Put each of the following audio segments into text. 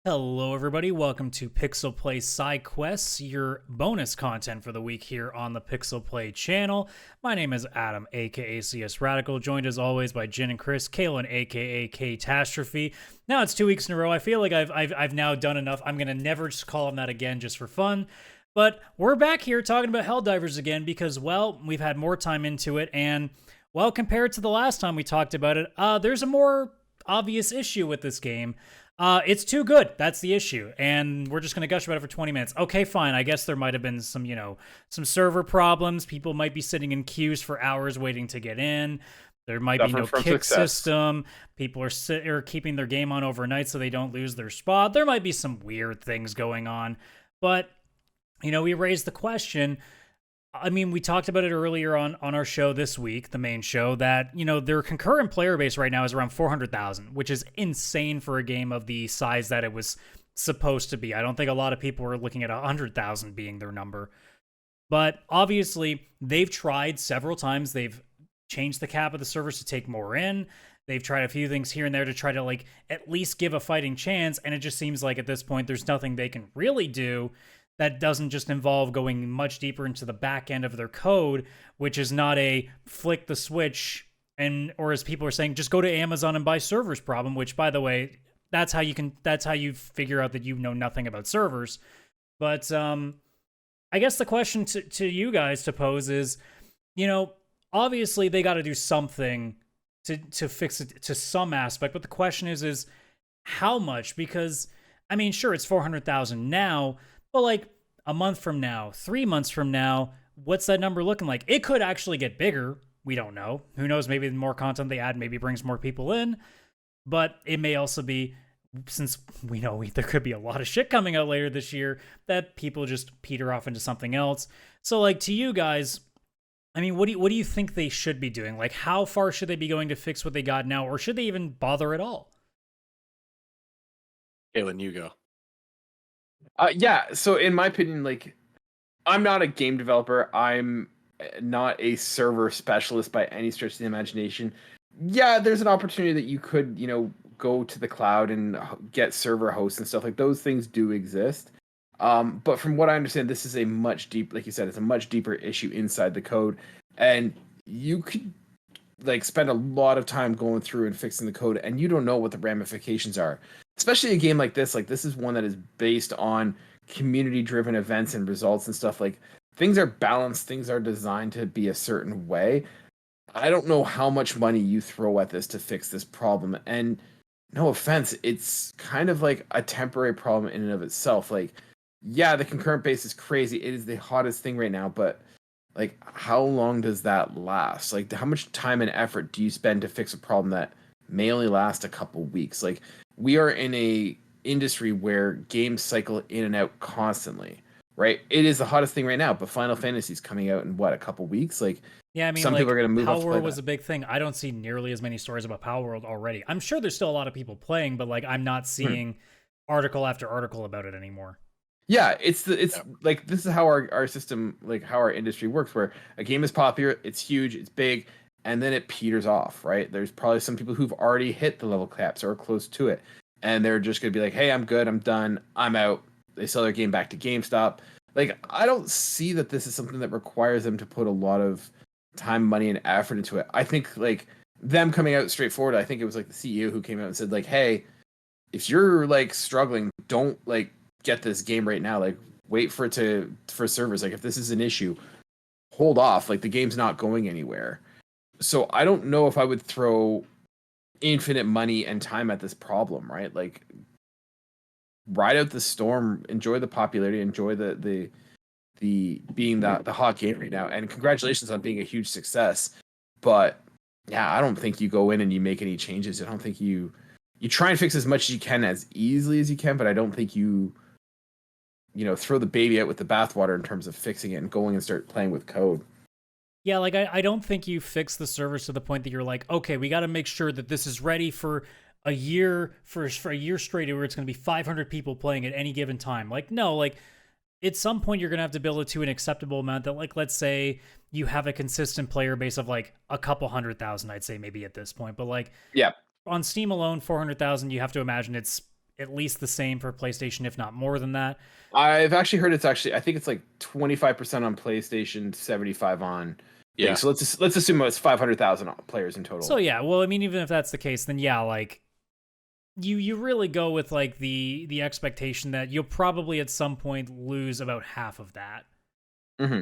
Hello, everybody. Welcome to PixelPlay Sidequests, your bonus content for the week here on the PixelPlay channel. My name is Adam, aka CS Radical, joined as always by Jin and Chris, Kalen, aka Catastrophe. Now it's 2 weeks in a row. I feel like I've now done enough. I'm gonna never just call him that again, just for fun. But we're back here talking about Helldivers again because, well, we've had more time into it, and well, compared to the last time we talked about it, there's a more obvious issue with this game. It's too good. That's the issue. And we're just going to gush about it for 20 minutes. Okay, fine. I guess there might have been some, some server problems. People might be sitting in queues for hours waiting to get in. There might be no kick system. People are keeping their game on overnight so they don't lose their spot. There might be some weird things going on. But, we raised the question. I mean, we talked about it earlier on our show this week, the main show, that, their concurrent player base right now is around 400,000, which is insane for a game of the size that it was supposed to be. I don't think a lot of people were looking at 100,000 being their number. But obviously, they've tried several times. They've changed the cap of the servers to take more in. They've tried a few things here and there to try to, at least give a fighting chance. And it just seems like at this point, there's nothing they can really do that doesn't just involve going much deeper into the back end of their code, which is not a flick the switch or as people are saying, just go to Amazon and buy servers problem, which, by the way, that's how you figure out that you know nothing about servers. But I guess the question to you guys to pose is, obviously they got to do something to fix it to some aspect, but the question is how much? Because I mean, sure, it's 400,000 now, but a month from now, 3 months from now, what's that number looking like? It could actually get bigger. We don't know. Who knows? Maybe the more content they add maybe brings more people in. But it may also be, since we know there could be a lot of shit coming out later this year, that people just peter off into something else. So, to you guys, I mean, what do you think they should be doing? How far should they be going to fix what they got now? Or should they even bother at all? Kalen, you go. Yeah, so in my opinion, I'm not a game developer. I'm not a server specialist by any stretch of the imagination. Yeah, there's an opportunity that you could, go to the cloud and get server hosts and stuff. Those things do exist. But from what I understand, this is a much deep, like you said, it's a much deeper issue inside the code. And you could spend a lot of time going through and fixing the code, and you don't know what the ramifications are. Especially a game like this. This is one that is based on community-driven events and results and stuff. Things are balanced, things are designed to be a certain way. I don't know how much money you throw at this to fix this problem. And no offense, it's kind of like a temporary problem in and of itself. Yeah, the concurrent base is crazy. It is the hottest thing right now, but how long does that last? How much time and effort do you spend to fix a problem that may only last a couple weeks? We are in a industry where games cycle in and out constantly, right? It is the hottest thing right now, but Final Fantasy is coming out in what, a couple weeks? Yeah, I mean, some people are going to move Power off World was a big thing. I don't see nearly as many stories about Power World already. I'm sure there's still a lot of people playing, but I'm not seeing article after article about it anymore. Yeah, this is how our system, how our industry works, where a game is popular, it's huge, it's big, and then it peters off, right? There's probably some people who've already hit the level caps or close to it, and they're just going to be like, hey, I'm good, I'm done, I'm out. They sell their game back to GameStop. I don't see that this is something that requires them to put a lot of time, money, and effort into it. I think, them coming out straightforward, I think it was the CEO who came out and said, hey, if you're, struggling, don't, get this game right now. Wait for servers. If this is an issue, hold off. The game's not going anywhere. So I don't know if I would throw infinite money and time at this problem, right? Ride out the storm, enjoy the popularity, enjoy the being the hot game right now, and congratulations on being a huge success. But yeah, I don't think you go in and you make any changes. I don't think you try and fix as much as you can as easily as you can, but I don't think you throw the baby out with the bathwater in terms of fixing it and going and start playing with code. Yeah, I don't think you fix the servers to the point that you're okay, we got to make sure that this is ready for a year, for a year straight, where it's going to be 500 people playing at any given time. No, at some point you're going to have to build it to an acceptable amount that, let's say you have a consistent player base of a couple 100,000, I'd say maybe at this point. But yeah, on Steam alone, 400,000, you have to imagine at least the same for PlayStation, if not more than that. I've actually heard I think it's like 25% on PlayStation, 75 on. Yeah. So let's assume it's 500,000 players in total. So yeah, well, I mean, even if that's the case, then yeah, like you really go with like the expectation that you'll probably at some point lose about half of that. Mm-hmm.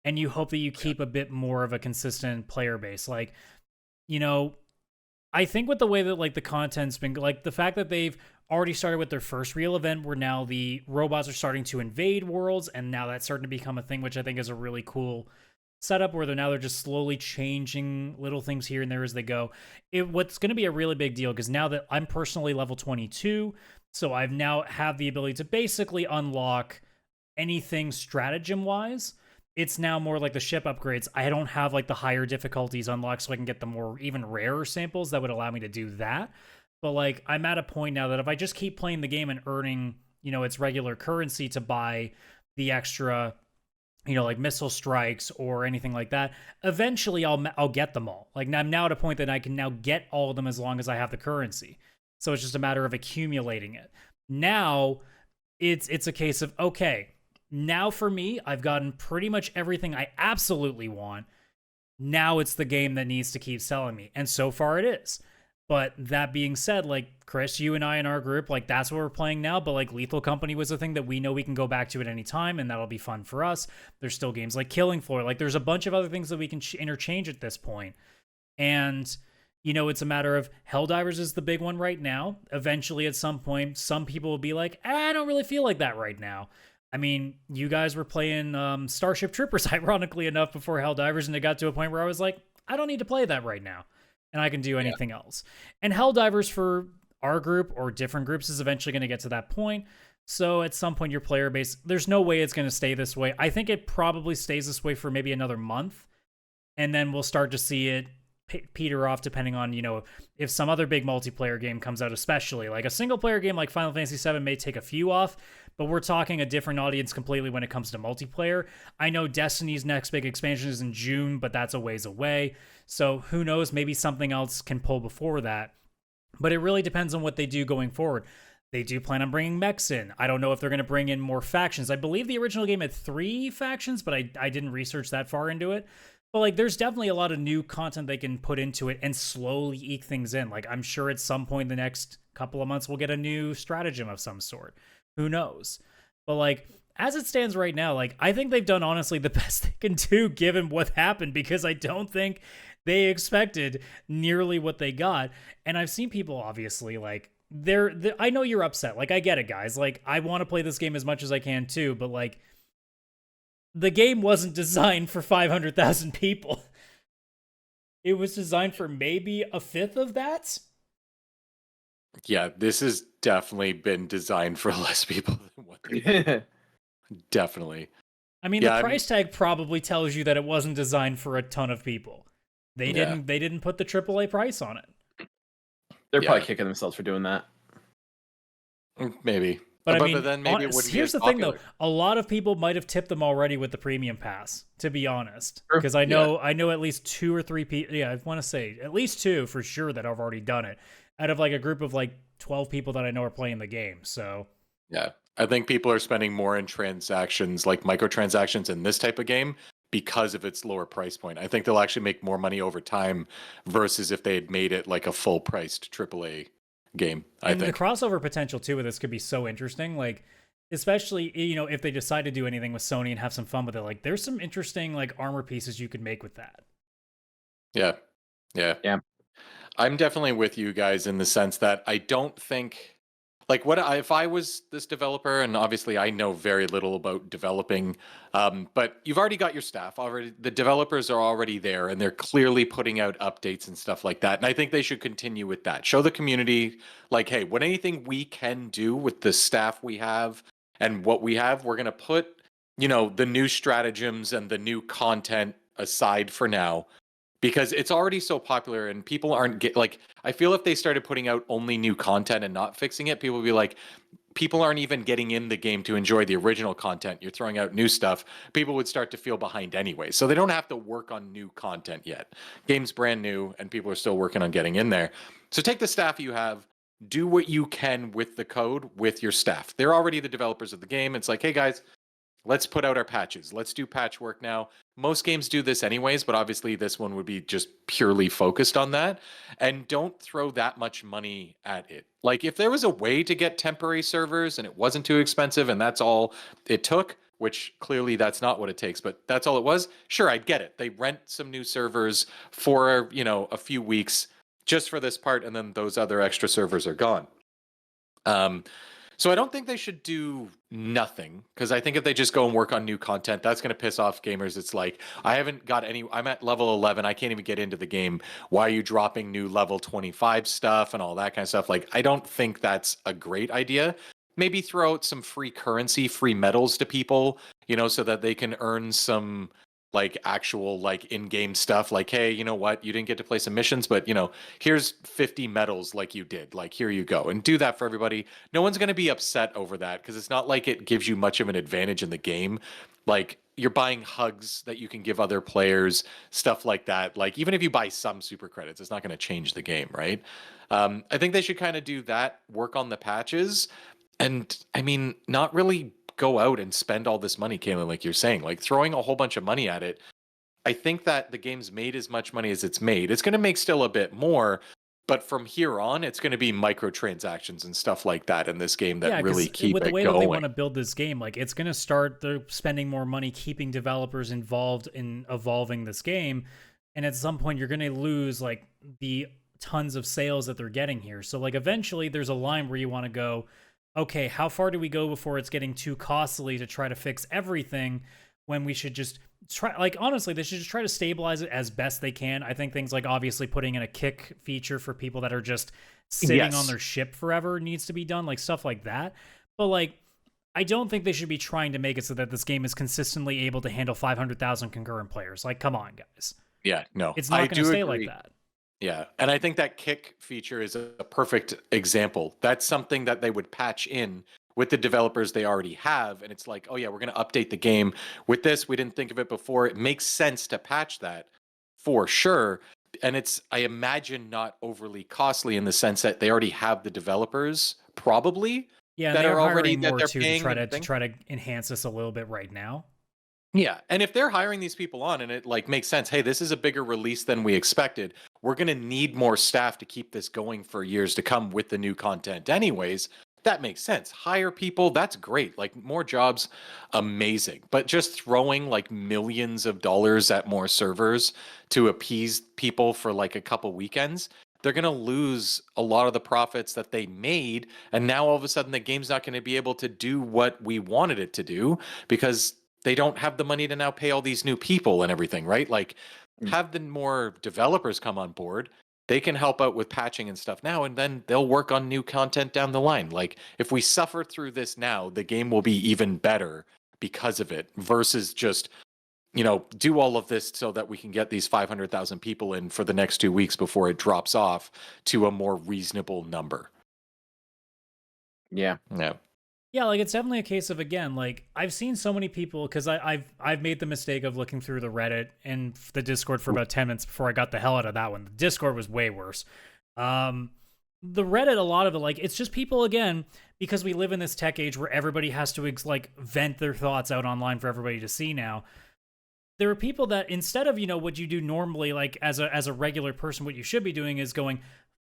And you hope that you keep a bit more of a consistent player base. Like, you know, I think with the way that like the content's been, like the fact that they've already started with their first real event where now the robots are starting to invade worlds, and now that's starting to become a thing, which I think is a really cool setup where they're just slowly changing little things here and there as they go. What's going to be a really big deal, because now that I'm personally level 22, so I've now have the ability to basically unlock anything stratagem wise. It's now more like the ship upgrades. I don't have like the higher difficulties unlocked, so I can get the more even rarer samples that would allow me to do that. But like, I'm at a point now that if I just keep playing the game and earning, its regular currency to buy the extra, like missile strikes or anything like that, eventually I'll get them all. Like, I'm now at a point that I can now get all of them as long as I have the currency. So it's just a matter of accumulating it. Now it's a case of, okay, now for me, I've gotten pretty much everything I absolutely want. Now it's the game that needs to keep selling me. And so far it is. But that being said, like, Chris, you and I in our group, like, that's what we're playing now. But like, Lethal Company was a thing that we know we can go back to at any time, and that'll be fun for us. There's still games like Killing Floor. Like, there's a bunch of other things that we can interchange at this point. And, it's a matter of Helldivers is the big one right now. Eventually, at some point, some people will be like, I don't really feel like that right now. I mean, you guys were playing Starship Troopers, ironically enough, before Helldivers, and it got to a point where I was like, I don't need to play that right now, and I can do anything else. And Helldivers for our group or different groups is eventually going to get to that point. So at some point, your player base, there's no way it's going to stay this way. I think it probably stays this way for maybe another month, and then we'll start to see it peter off depending on, if some other big multiplayer game comes out, especially. Like a single player game like Final Fantasy VII may take a few off, but we're talking a different audience completely when it comes to multiplayer. I know Destiny's next big expansion is in June, but that's a ways away. So who knows, maybe something else can pull before that. But it really depends on what they do going forward. They do plan on bringing mechs in. I don't know if they're going to bring in more factions. I believe the original game had 3 factions, but I didn't research that far into it. But like, there's definitely a lot of new content they can put into it and slowly eke things in. Like, I'm sure at some point in the next couple of months, we'll get a new stratagem of some sort. Who knows? But like, as it stands right now, like, I think they've done honestly the best they can do given what happened, because I don't think they expected nearly what they got. And I've seen people obviously like, I know you're upset. Like, I get it, guys. Like, I want to play this game as much as I can too, but like, the game wasn't designed for 500,000 people. It was designed for maybe a fifth of that. Yeah, this has definitely been designed for less people than what they Definitely. I mean, the price tag probably tells you that it wasn't designed for a ton of people. They didn't put the AAA price on it. They're probably kicking themselves for doing that. Maybe. But I mean, then maybe it wouldn't here's be the thing, though. A lot of people might have tipped them already with the premium pass, to be honest. Because I know at least 2 or 3 people. Yeah, I want to say at least 2 for sure that have already done it. Out of like a group of like 12 people that I know are playing the game. So yeah, I think people are spending more in transactions, like microtransactions in this type of game, because of its lower price point. I think they'll actually make more money over time versus if they had made it like a full priced AAA game. And the crossover potential too with this could be so interesting. Like, especially, if they decide to do anything with Sony and have some fun with it, like there's some interesting like armor pieces you could make with that. Yeah. I'm definitely with you guys in the sense that I don't think, like, if I was this developer, and obviously I know very little about developing, but you've already got your staff already. The developers are already there, and they're clearly putting out updates and stuff like that. And I think they should continue with that. Show the community, like, hey, what anything we can do with the staff we have and what we have, we're going to put, the new stratagems and the new content aside for now. Because it's already so popular and people aren't I feel if they started putting out only new content and not fixing it, people would be like, people aren't even getting in the game to enjoy the original content. You're throwing out new stuff. People would start to feel behind anyway. So they don't have to work on new content yet. Game's brand new and people are still working on getting in there. So take the staff you have, do what you can with the code with your staff. They're already the developers of the game. It's like, hey guys, let's put out our patches. Let's do patchwork now. Most games do this anyways, but obviously this one would be just purely focused on that. And don't throw that much money at it. Like if there was a way to get temporary servers and it wasn't too expensive and that's all it took, which clearly that's not what it takes, but that's all it was, sure, I'd get it. They rent some new servers for, a few weeks just for this part, and then those other extra servers are gone. So I don't think they should do nothing, because I think if they just go and work on new content, that's going to piss off gamers. It's like, I'm at level 11, I can't even get into the game. Why are you dropping new level 25 stuff and all that kind of stuff? Like, I don't think that's a great idea. Maybe throw out some free currency, free medals to people, so that they can earn some like actual like in-game stuff, like, hey, you know what, you didn't get to play some missions, but here's 50 medals like you did, like here you go, and do that for everybody. No one's going to be upset over that, because it's not like it gives you much of an advantage in the game. Like, you're buying hugs that you can give other players, stuff like that. Like, even if you buy some super credits, it's not going to change the game, right? I think they should kind of do that, work on the patches, and I mean, not really go out and spend all this money, Kaylin, like you're saying, like throwing a whole bunch of money at it. I think that the game's made as much money as it's made. It's going to make still a bit more, but from here on, it's going to be microtransactions and stuff like that in this game that really keep with the it way going. that they want to build this game, like it's going to start, they're spending more money keeping developers involved in evolving this game, and at some point you're going to lose like the tons of sales that they're getting here. So like eventually there's a line where you want to go, okay, how far do we go before it's getting too costly to try to fix everything, when we should just try, like, honestly, they should just try to stabilize it as best they can. I think things like obviously putting in a kick feature for people that are just sitting on their ship forever needs to be done, like stuff like that. But like, I don't think they should be trying to make it so that this game is consistently able to handle 500,000 concurrent players. Like, come on, guys. Yeah, no. It's not going to stay like that. Yeah, and I think that kick feature is a perfect example. That's something that they would patch in with the developers they already have, and it's like, oh yeah, we're going to update the game with this. We didn't think of it before. It makes sense to patch that for sure, and it's, I imagine, not overly costly in the sense that they already have the developers probably. Yeah, that they're are already hiring that more they're too paying to try to enhance this a little bit right now. Yeah, and if they're hiring these people on and it like makes sense, hey, this is a bigger release than we expected, we're going to need more staff to keep this going for years to come with the new content anyways, that makes sense. Hire people, that's great. Like, more jobs, amazing. But just throwing like millions of dollars at more servers to appease people for like a couple weekends, they're going to lose a lot of the profits that they made, and now all of a sudden the game's not going to be able to do what we wanted it to do, because they don't have the money to now pay all these new people and everything, right? Like, have the more developers come on board. They can help out with patching and stuff now, and then they'll work on new content down the line. Like, if we suffer through this now, the game will be even better because of it, versus just, do all of this so that we can get these 500,000 people in for the next 2 weeks before it drops off to a more reasonable number. Yeah. Yeah. Yeah, like it's definitely a case of, again, like I've seen so many people, because I've made the mistake of looking through the Reddit and the Discord for about 10 minutes before I got the hell out of that one. The Discord was way worse. The Reddit, a lot of it, like, it's just people, again, because we live in this tech age where everybody has to like vent their thoughts out online for everybody to see now. There are people that, instead of, what you do normally, like as a regular person, what you should be doing is going,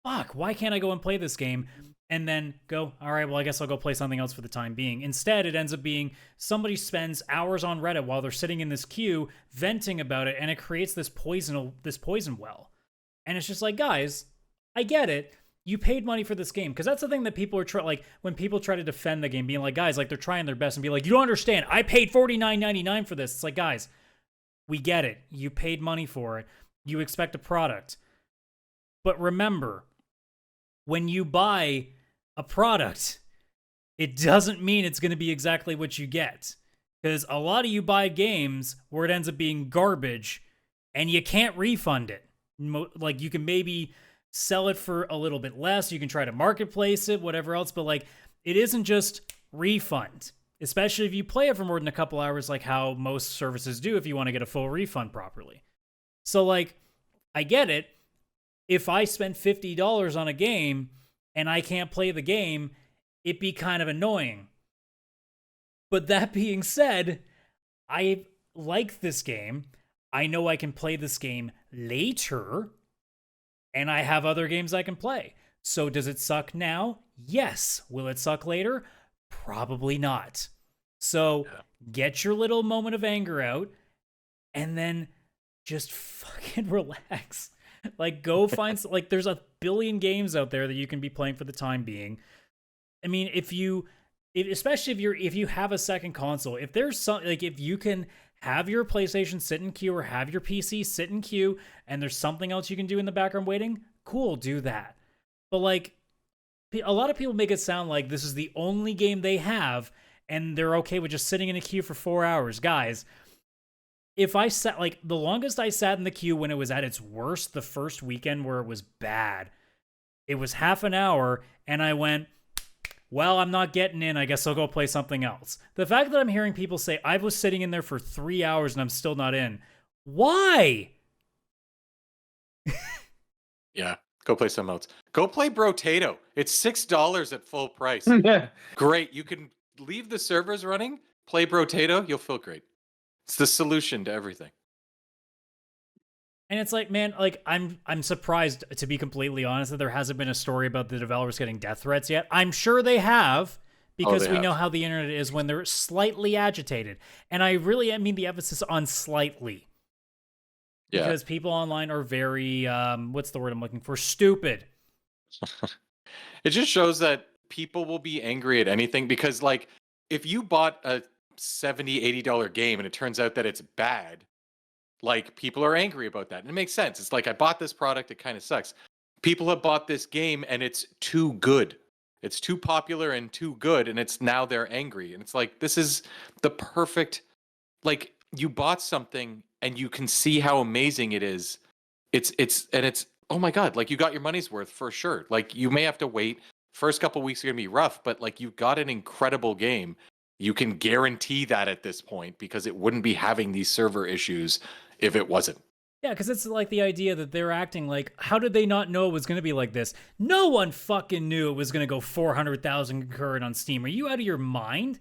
fuck, why can't I go and play this game? And then go, all right, well, I guess I'll go play something else for the time being. Instead, it ends up being somebody spends hours on Reddit while they're sitting in this queue venting about it, and it creates this poison well. And it's just like, guys, I get it. You paid money for this game, because that's the thing that people are like, when people try to defend the game, being like, guys, like, they're trying their best and be like, you don't understand. I paid $49.99 for this. It's like, guys, we get it. You paid money for it. You expect a product. But remember, when you buy a product, it doesn't mean it's going to be exactly what you get. Because a lot of you buy games where it ends up being garbage and you can't refund it. Like, you can maybe sell it for a little bit less. You can try to marketplace it, whatever else. But like, it isn't just refund, especially if you play it for more than a couple hours, like how most services do if you want to get a full refund properly. So like, I get it. If I spend $50 on a game and I can't play the game, it'd be kind of annoying. But that being said, I like this game. I know I can play this game later, and I have other games I can play. So does it suck now? Yes. Will it suck later? Probably not. So get your little moment of anger out and then just fucking relax. Like, go find, like, there's a billion games out there that you can be playing for the time being. I mean, especially if you have a second console, if there's some, like, if you can have your PlayStation sit in queue or have your PC sit in queue and there's something else you can do in the background waiting, cool, do that. But, like, a lot of people make it sound like this is the only game they have and they're okay with just sitting in a queue for 4 hours. Guys, if I sat, like, the longest I sat in the queue when it was at its worst, the first weekend where it was bad, it was half an hour, and I went, well, I'm not getting in. I guess I'll go play something else. The fact that I'm hearing people say, I was sitting in there for 3 hours and I'm still not in. Why? Yeah, go play something else. Go play Brotato. It's $6 at full price. Great. You can leave the servers running, play Brotato, you'll feel great. It's the solution to everything. And it's like, man, like, I'm surprised, to be completely honest, that there hasn't been a story about the developers getting death threats yet. I'm sure they have, because we know how the internet is when they're slightly agitated. And I mean the emphasis on slightly. Yeah. Because people online are very, what's the word I'm looking for? Stupid. It just shows that people will be angry at anything because, like, if you bought a $70, $80 game and it turns out that it's bad, like, people are angry about that. And it makes sense. It's like, I bought this product, it kind of sucks. People have bought this game and it's too good. It's too popular and too good, and it's now they're angry. And it's like, this is the perfect, like, you bought something and you can see how amazing it is. It's oh my God, like, you got your money's worth for sure. Like, you may have to wait. First couple weeks are gonna be rough, but, like, you've got an incredible game. You can guarantee that at this point because it wouldn't be having these server issues if it wasn't. Yeah, because it's like the idea that they're acting like, how did they not know it was going to be like this? No one fucking knew it was going to go 400,000 concurrent on Steam. Are you out of your mind?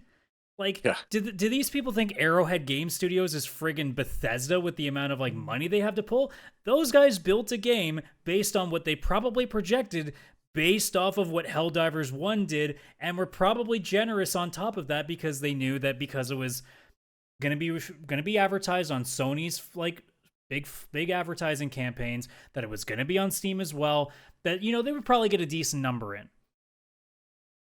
Like, do these people think Arrowhead Game Studios is friggin' Bethesda with the amount of, like, money they have to pull? Those guys built a game based on what they probably projected based off of what Helldivers 1 did, and were probably generous on top of that because they knew that because it was gonna be advertised on Sony's, like, big advertising campaigns, that it was gonna be on Steam as well, that, you know, they would probably get a decent number in.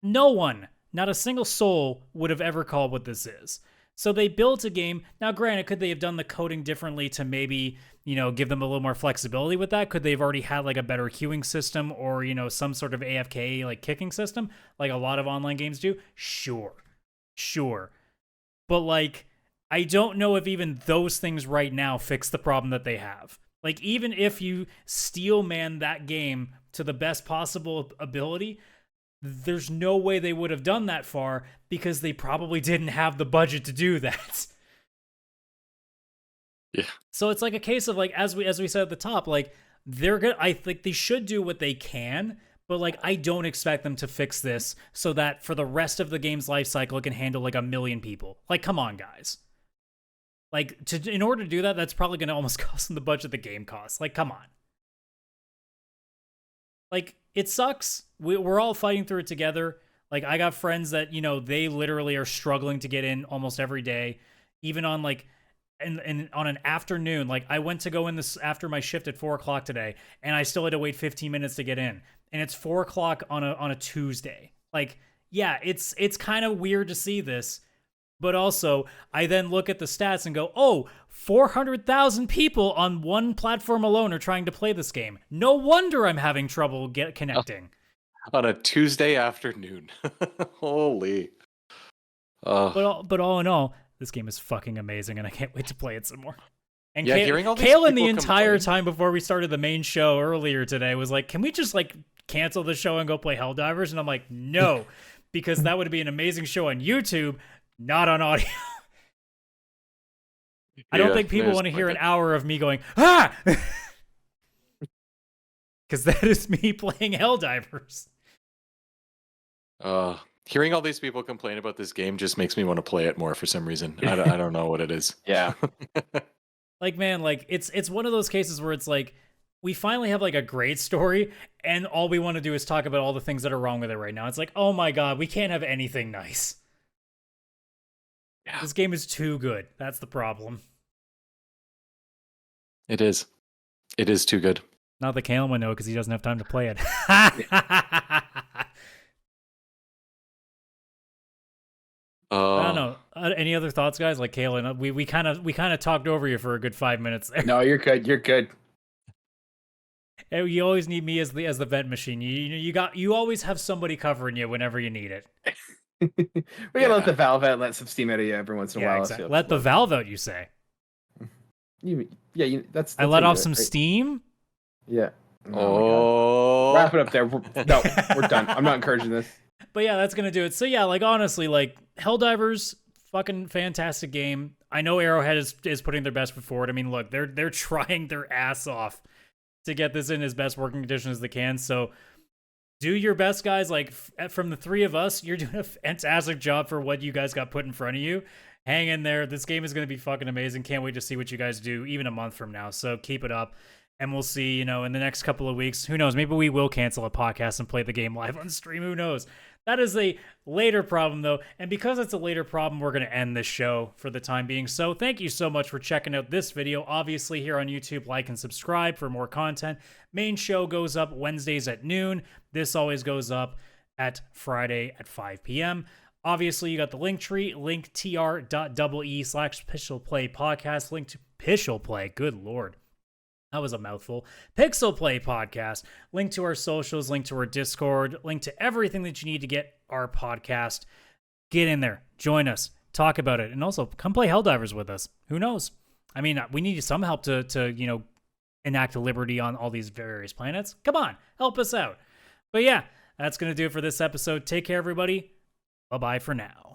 No one, not a single soul, would have ever called what this is. So they built a game. Now, granted, could they have done the coding differently to maybe, you know, give them a little more flexibility with that? Could they have already had, like, a better queuing system or, you know, some sort of AFK, like, kicking system like a lot of online games do? Sure. But, like, I don't know if even those things right now fix the problem that they have. Like, even if you steel man that game to the best possible ability, there's no way they would have done that far because they probably didn't have the budget to do that. Yeah. So it's like a case of, like, as we said at the top, like, I think they should do what they can, but, like, I don't expect them to fix this so that for the rest of the game's life cycle it can handle, like, 1 million people. Like, come on, guys. Like, in order to do that, that's probably going to almost cost them the budget the game costs. Like, come on. Like, it sucks. We're all fighting through it together. Like, I got friends that, you know, they literally are struggling to get in almost every day, even on, like, and on an afternoon. Like, I went to go in this after my shift at 4 o'clock today, and I still had to wait 15 minutes to get in. And it's 4 o'clock on a Tuesday. Like, yeah, it's kind of weird to see this. But also, I then look at the stats and go, oh, 400,000 people on one platform alone are trying to play this game. No wonder I'm having trouble connecting. On a Tuesday afternoon. Holy. But all in all, this game is fucking amazing, and I can't wait to play it some more. And yeah, hearing all these Kaylin the entire time before we started the main show earlier today was like, can we just, like, cancel the show and go play Helldivers? And I'm like, no, because that would be an amazing show on YouTube, not on audio. I don't think people want to hear an hour of me going, ah! Because that is me playing Helldivers. Hearing all these people complain about this game just makes me want to play it more for some reason. I don't know what it is. Yeah. Like, man, like it's one of those cases where it's like we finally have like a great story, and all we want to do is talk about all the things that are wrong with it right now. It's like, oh my god, we can't have anything nice. Yeah. This game is too good. That's the problem. It is. It is too good. Not that Kalen would know because he doesn't have time to play it. I don't know. Any other thoughts, guys? Like Kalen, we kind of talked over you for a good 5 minutes there. No, you're good. You're good. You always need me as the vent machine. You always have somebody covering you whenever you need it. We gotta let the valve out, let some steam out of you every once in a while. Exactly. Let the valve out, you say? That's I let off some steam. Yeah. Oh, wrap it up there. No, we're done. I'm not encouraging this. But yeah, that's gonna do it. So yeah, like honestly, like Helldivers, fucking fantastic game. I know Arrowhead is putting their best foot forward. I mean, look, they're trying their ass off to get this in as best working condition as they can. So do your best, guys. Like from the three of us, you're doing a fantastic job for what you guys got put in front of you. Hang in there. This game is gonna be fucking amazing. Can't wait to see what you guys do, even a month from now. So keep it up. And we'll see, in the next couple of weeks. Who knows? Maybe we will cancel a podcast and play the game live on stream. Who knows? That is a later problem, though. And because it's a later problem, we're going to end this show for the time being. So thank you so much for checking out this video. Obviously, here on YouTube, like and subscribe for more content. Main show goes up Wednesdays at noon. This always goes up at Friday at 5 p.m. Obviously, you got the link tree, linktr.ee/PixelPlayPodcast, link to PixelPlay. Good Lord. That was a mouthful. PixelPlay Podcast. Link to our socials, link to our Discord, link to everything that you need to get our podcast. Get in there. Join us. Talk about it. And also, come play Helldivers with us. Who knows? I mean, we need some help to enact a liberty on all these various planets. Come on. Help us out. But yeah, that's going to do it for this episode. Take care, everybody. Bye-bye for now.